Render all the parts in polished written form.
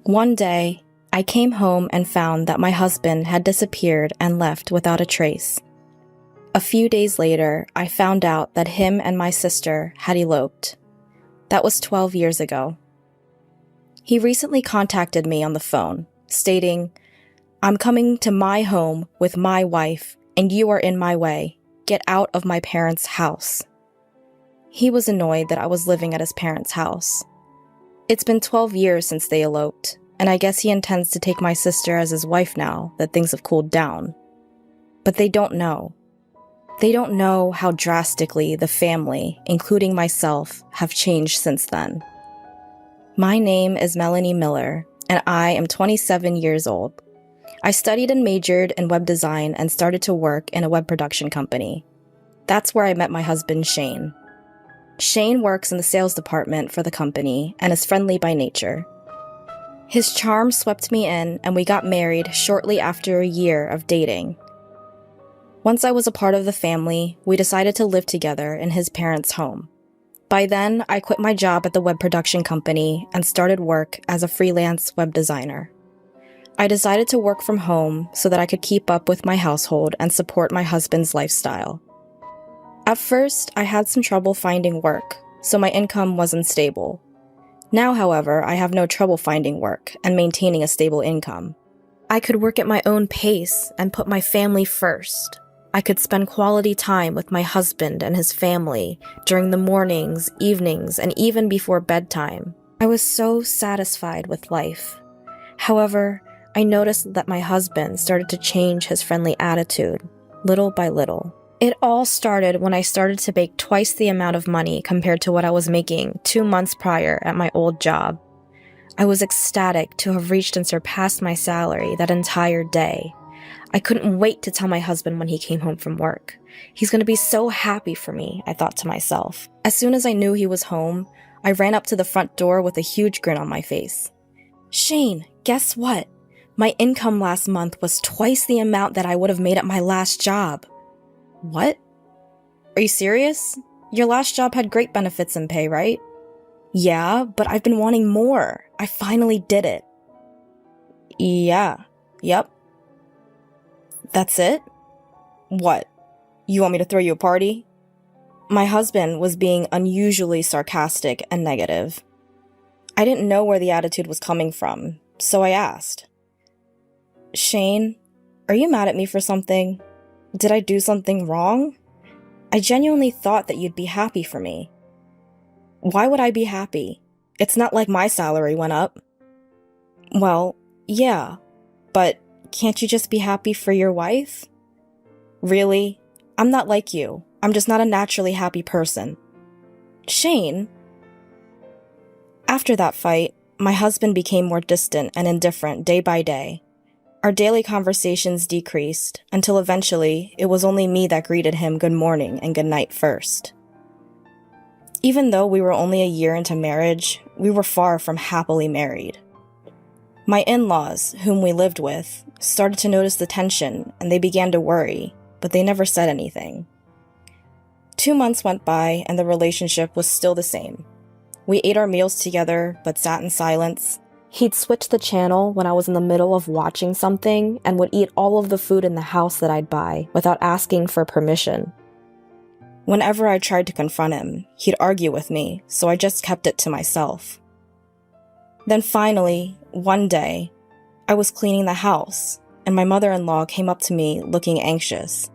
One day, I came home and found that my husband had disappeared and left without a trace. A few days later, I found out that him and my sister had eloped. That was 12 years ago. He recently contacted me on the phone, stating, "I'm coming to my home with my wife, and you are in my way. Get out of my parents' house." He was annoyed that I was living at his parents' house. It's been 12 years since they eloped, and I guess he intends to take my sister as his wife now that things have cooled down. But they don't know. They don't know how drastically the family, including myself, have changed since then. My name is Melanie Miller, and I am 27 years old. I studied and majored in web design and started to work in a web production company. That's where I met my husband, Shane. Shane works in the sales department for the company and is friendly by nature. His charm swept me in, and we got married shortly after a year of dating. Once I was a part of the family, we decided to live together in his parents' home. By then, I quit my job at the web production company and started work as a freelance web designer. I decided to work from home so that I could keep up with my household and support my husband's lifestyle. At first, I had some trouble finding work, so my income wasn't stable. Now, however, I have no trouble finding work and maintaining a stable income. I could work at my own pace and put my family first. I could spend quality time with my husband and his family during the mornings, evenings, and even before bedtime. I was so satisfied with life. However, I noticed that my husband started to change his friendly attitude, little by little. It all started when I started to make twice the amount of money compared to what I was making 2 months prior at my old job. I was ecstatic to have reached and surpassed my salary that entire day. I couldn't wait to tell my husband when he came home from work. He's going to be so happy for me, I thought to myself. As soon as I knew he was home, I ran up to the front door with a huge grin on my face. "Shane, guess what? My income last month was twice the amount that I would have made at my last job." "What? Are you serious? Your last job had great benefits and pay, right?" "Yeah, but I've been wanting more. I finally did it." Yep. "That's it? What? You want me to throw you a party?" My husband was being unusually sarcastic and negative. I didn't know where the attitude was coming from, so I asked, "Shane, are you mad at me for something? Did I do something wrong? I genuinely thought that you'd be happy for me." "Why would I be happy? It's not like my salary went up." "Well, yeah, but can't you just be happy for your wife?" "Really? I'm not like you. I'm just not a naturally happy person." "Shane?" After that fight, my husband became more distant and indifferent day by day. Our daily conversations decreased until eventually it was only me that greeted him good morning and good night first. Even though we were only a year into marriage, we were far from happily married. My in-laws, whom we lived with, started to notice the tension and they began to worry, but they never said anything. 2 months went by and the relationship was still the same. We ate our meals together but sat in silence. He'd switch the channel when I was in the middle of watching something and would eat all of the food in the house that I'd buy without asking for permission. Whenever I tried to confront him, he'd argue with me, so I just kept it to myself. Then finally, one day, I was cleaning the house, and my mother-in-law came up to me looking anxious.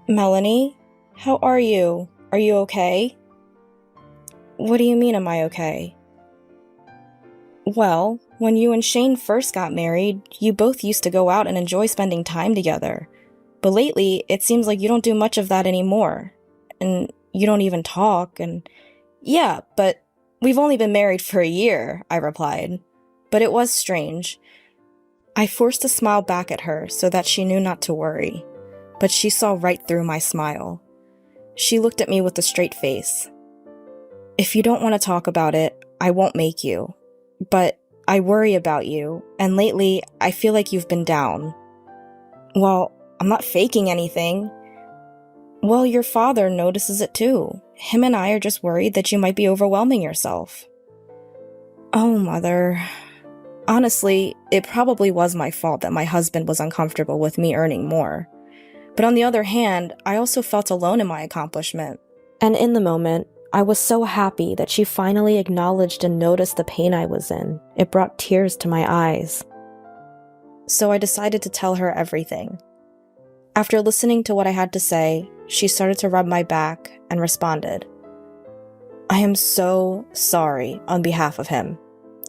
"Melanie, how are you? Are you okay?" "What do you mean, am I okay?" "Well, when you and Shane first got married, you both used to go out and enjoy spending time together. But lately, it seems like you don't do much of that anymore. And you don't even talk, and..." "Yeah, but we've only been married for a year," I replied. But it was strange. I forced a smile back at her so that she knew not to worry. But she saw right through my smile. She looked at me with a straight face. "If you don't want to talk about it, I won't make you. But I worry about you, and lately, I feel like you've been down." "Well, I'm not faking anything." "Well, your father notices it too. Him and I are just worried that you might be overwhelming yourself." "Oh, Mother." Honestly, it probably was my fault that my husband was uncomfortable with me earning more. But on the other hand, I also felt alone in my accomplishment. And in the moment, I was so happy that she finally acknowledged and noticed the pain I was in. It brought tears to my eyes. So I decided to tell her everything. After listening to what I had to say, she started to rub my back and responded, "I am so sorry on behalf of him.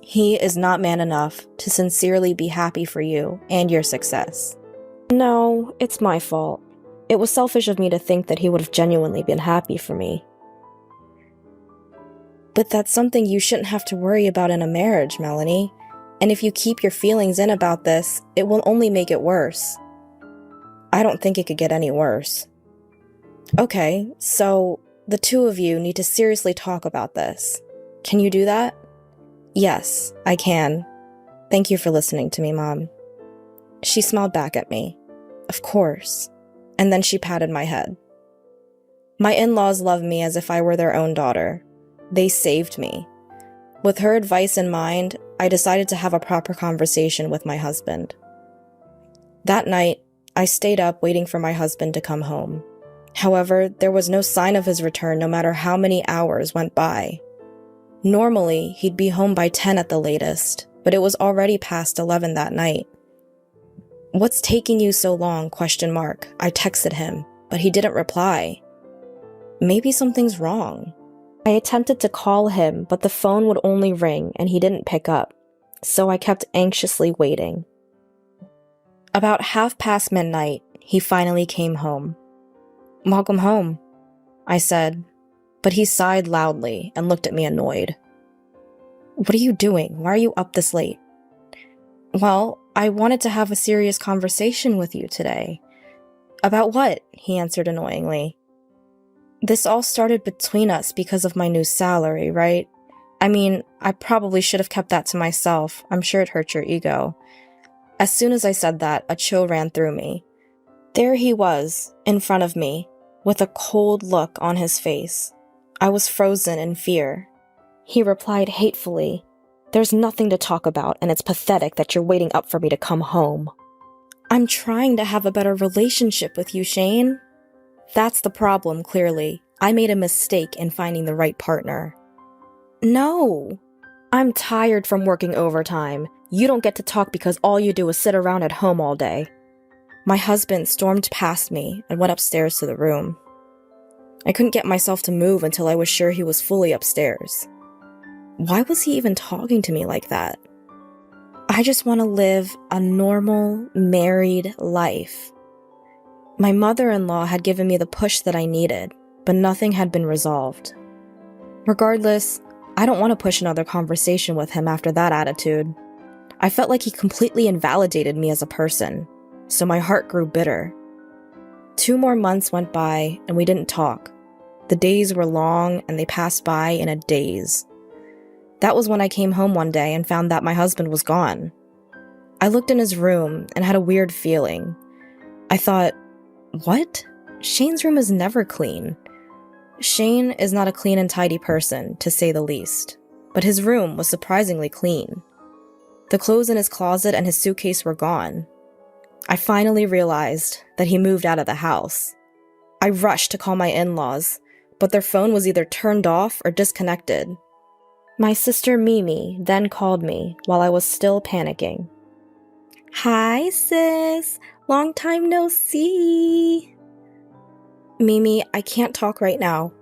He is not man enough to sincerely be happy for you and your success." No, it's my fault. It was selfish of me to think that he would have genuinely been happy for me. But that's something you shouldn't have to worry about in a marriage, Melanie. And if you keep your feelings in about this, it will only make it worse. I don't think it could get any worse. Okay, so the two of you need to seriously talk about this. Can you do that? Yes, I can. Thank you for listening to me, Mom. She smiled back at me. Of course. And then she patted my head. My in-laws love me as if I were their own daughter. They saved me. With her advice in mind, I decided to have a proper conversation with my husband. That night, I stayed up waiting for my husband to come home. However, there was no sign of his return no matter how many hours went by. Normally, he'd be home by 10 at the latest, but it was already past 11 that night. "What's taking you so long?" I texted him, but he didn't reply. Maybe something's wrong. I attempted to call him, but the phone would only ring and he didn't pick up, so I kept anxiously waiting. About midnight, he finally came home. "Welcome home," I said, but he sighed loudly and looked at me annoyed. "What are you doing? Why are you up this late?" "Well, I wanted to have a serious conversation with you today." "About what?" he answered annoyingly. "This all started between us because of my new salary, right? I mean, I probably should have kept that to myself. I'm sure it hurt your ego." As soon as I said that, a chill ran through me. There he was, in front of me, with a cold look on his face. I was frozen in fear. He replied hatefully, "There's nothing to talk about, and it's pathetic that you're waiting up for me to come home." "I'm trying to have a better relationship with you, Shane." "That's the problem, clearly. I made a mistake in finding the right partner." "No. I'm tired from working overtime. You don't get to talk because all you do is sit around at home all day." My husband stormed past me and went upstairs to the room. I couldn't get myself to move until I was sure he was fully upstairs. Why was he even talking to me like that? I just want to live a normal, married life. My mother-in-law had given me the push that I needed, but nothing had been resolved. Regardless, I don't want to push another conversation with him after that attitude. I felt like he completely invalidated me as a person, so my heart grew bitter. 2 more months went by and we didn't talk. The days were long and they passed by in a daze. That was when I came home one day and found that my husband was gone. I looked in his room and had a weird feeling. I thought, what? Shane's room is never clean. Shane is not a clean and tidy person, to say the least, but his room was surprisingly clean. The clothes in his closet and his suitcase were gone. I finally realized that he moved out of the house. I rushed to call my in-laws, but their phone was either turned off or disconnected. My sister Mimi then called me while I was still panicking. "Hi, sis. Long time no see." "Mimi, I can't talk right now."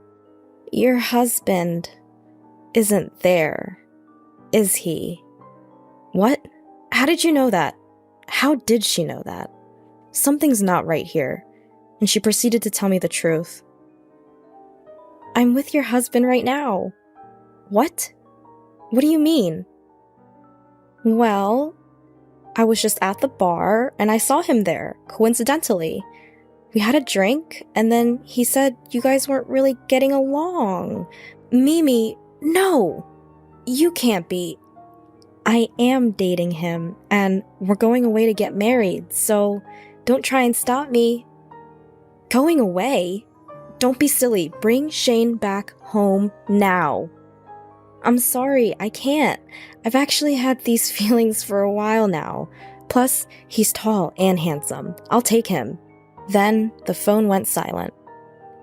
"Your husband isn't there, is he?" "What? How did you know that?" How did she know that? Something's not right here, and she proceeded to tell me the truth. "I'm with your husband right now." "What? What do you mean?" "Well, I was just at the bar, and I saw him there, coincidentally. We had a drink, and then he said you guys weren't really getting along." "Mimi, no! You can't be." "I am dating him, and we're going away to get married, so don't try and stop me." "Going away? Don't be silly. Bring Shane back home now." I'm sorry, I can't. I've actually had these feelings for a while now. Plus, he's tall and handsome. I'll take him. Then, the phone went silent.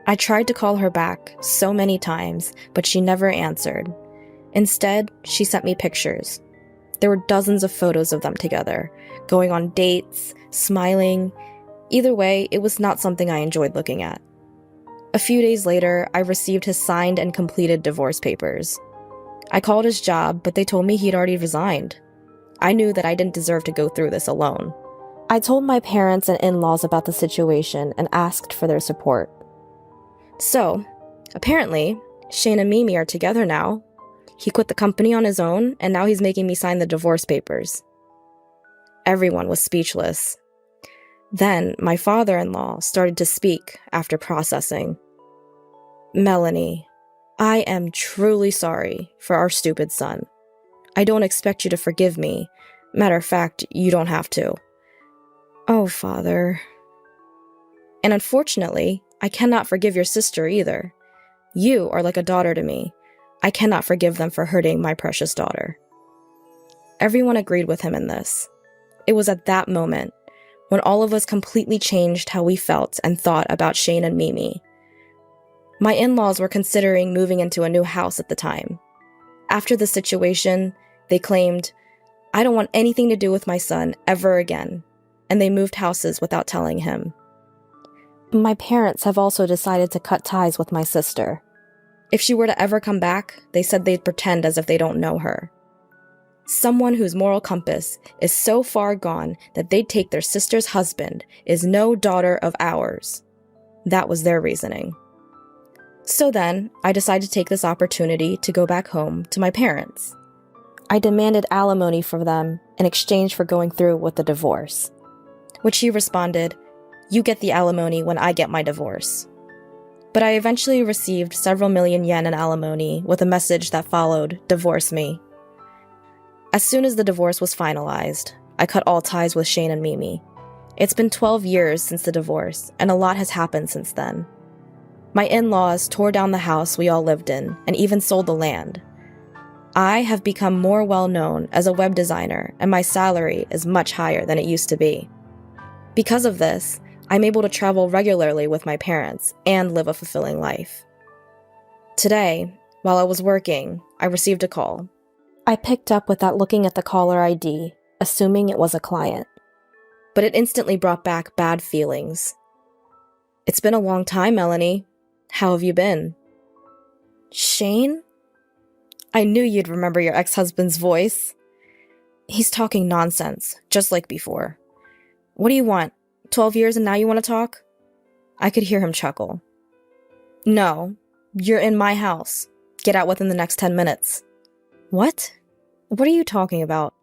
I tried to call her back so many times, but she never answered. Instead, she sent me pictures. There were dozens of photos of them together, going on dates, smiling. Either way, it was not something I enjoyed looking at. A few days later, I received his signed and completed divorce papers. I called his job, but they told me he'd already resigned. I knew that I didn't deserve to go through this alone. I told my parents and in-laws about the situation and asked for their support. So, apparently, Shane and Mimi are together now. He quit the company on his own, and now he's making me sign the divorce papers. Everyone was speechless. Then, my father-in-law started to speak after processing. Melanie, I am truly sorry for our stupid son. I don't expect you to forgive me. Matter of fact, you don't have to. Oh, Father. And unfortunately, I cannot forgive your sister either. You are like a daughter to me. I cannot forgive them for hurting my precious daughter. Everyone agreed with him in this. It was at that moment when all of us completely changed how we felt and thought about Shane and Mimi. My in-laws were considering moving into a new house at the time. After the situation, they claimed, "I don't want anything to do with my son ever again," and they moved houses without telling him. My parents have also decided to cut ties with my sister. If she were to ever come back, they said they'd pretend as if they don't know her. Someone whose moral compass is so far gone that they'd take their sister's husband is no daughter of ours. That was their reasoning. So then, I decided to take this opportunity to go back home to my parents. I demanded alimony for them in exchange for going through with the divorce, which he responded, "You get the alimony when I get my divorce." But I eventually received several million yen in alimony with a message that followed, "Divorce me." As soon as the divorce was finalized, I cut all ties with Shane and Mimi. It's been 12 years since the divorce, and a lot has happened since then. My in-laws tore down the house we all lived in and even sold the land. I have become more well-known as a web designer, and my salary is much higher than it used to be. Because of this, I'm able to travel regularly with my parents and live a fulfilling life. Today, while I was working, I received a call. I picked up without looking at the caller ID, assuming it was a client. But it instantly brought back bad feelings. "It's been a long time, Melanie. How have you been?" "Shane? I knew you'd remember your ex-husband's voice." "He's talking nonsense, just like before. What do you want? 12 years and now you want to talk?" I could hear him chuckle. "No, you're in my house. Get out within the next 10 minutes. "What? What are you talking about?"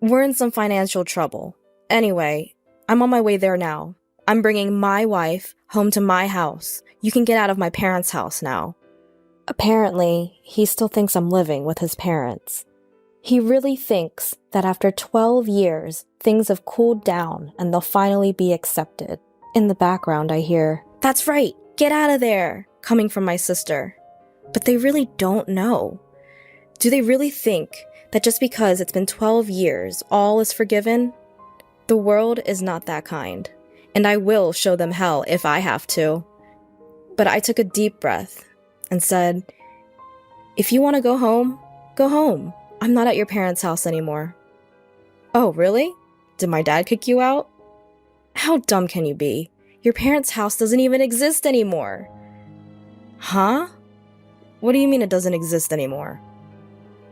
"We're in some financial trouble. Anyway, I'm on my way there now. I'm bringing my wife home to my house. You can get out of my parents' house now." Apparently, he still thinks I'm living with his parents. He really thinks that after 12 years, things have cooled down and they'll finally be accepted. In the background, I hear, "That's right, get out of there," coming from my sister. But they really don't know. Do they really think that just because it's been 12 years, all is forgiven? The world is not that kind, and I will show them hell if I have to. But I took a deep breath and said, "If you want to go home, go home. I'm not at your parents' house anymore." "Oh, really? Did my dad kick you out?" "How dumb can you be? Your parents' house doesn't even exist anymore." "Huh? What do you mean it doesn't exist anymore?"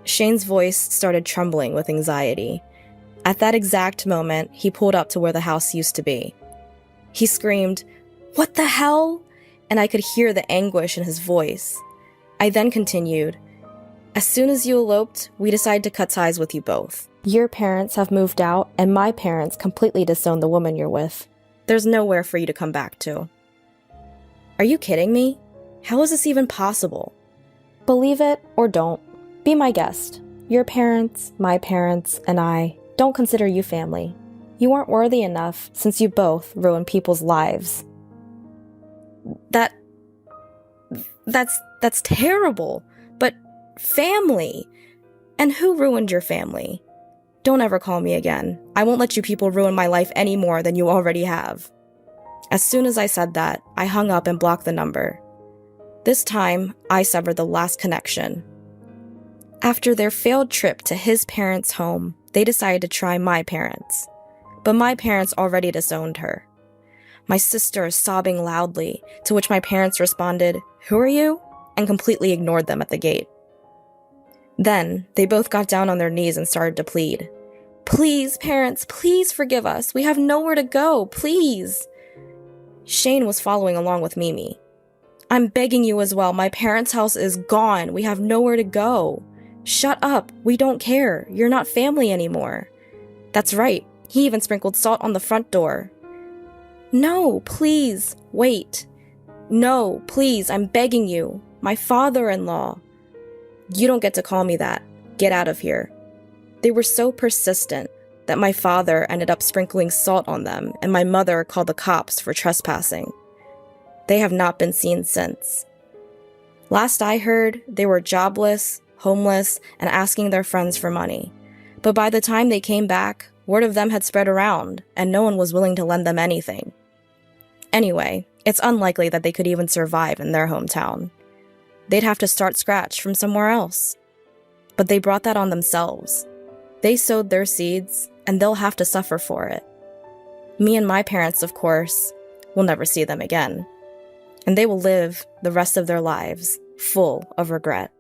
Shane's voice started trembling with anxiety. At that exact moment, he pulled up to where the house used to be. He screamed, "What the hell?" And I could hear the anguish in his voice. I then continued, "As soon as you eloped, we decided to cut ties with you both. Your parents have moved out, and my parents completely disowned the woman you're with. There's nowhere for you to come back to." "Are you kidding me? How is this even possible?" "Believe it or don't. Be my guest. Your parents, my parents, and I don't consider you family. You aren't worthy enough since you both ruin people's lives." That's terrible. But Family! And who ruined your family? Don't ever call me again. I won't let you people ruin my life any more than you already have. As soon as I said that, I hung up and blocked the number. This time, I severed the last connection. After their failed trip to his parents' home, they decided to try my parents. But my parents already disowned her. My sister is sobbing loudly, to which my parents responded, "Who are you?" and completely ignored them at the gate. Then, they both got down on their knees and started to plead. "Please, parents, please forgive us. We have nowhere to go, please." Shane was following along with Mimi. "I'm begging you as well. My parents' house is gone. We have nowhere to go. Shut up. We don't care. You're not family anymore." That's right. He even sprinkled salt on the front door. "No, please, wait. No, please, I'm begging you. My father-in-law." "You don't get to call me that. Get out of here." They were so persistent that my father ended up sprinkling salt on them, and my mother called the cops for trespassing. They have not been seen since. Last I heard, they were jobless, homeless, and asking their friends for money. But by the time they came back, word of them had spread around, and no one was willing to lend them anything. Anyway, it's unlikely that they could even survive in their hometown. They'd have to start scratch from somewhere else. But they brought that on themselves. They sowed their seeds, and they'll have to suffer for it. Me and my parents, of course, will never see them again. And they will live the rest of their lives full of regret.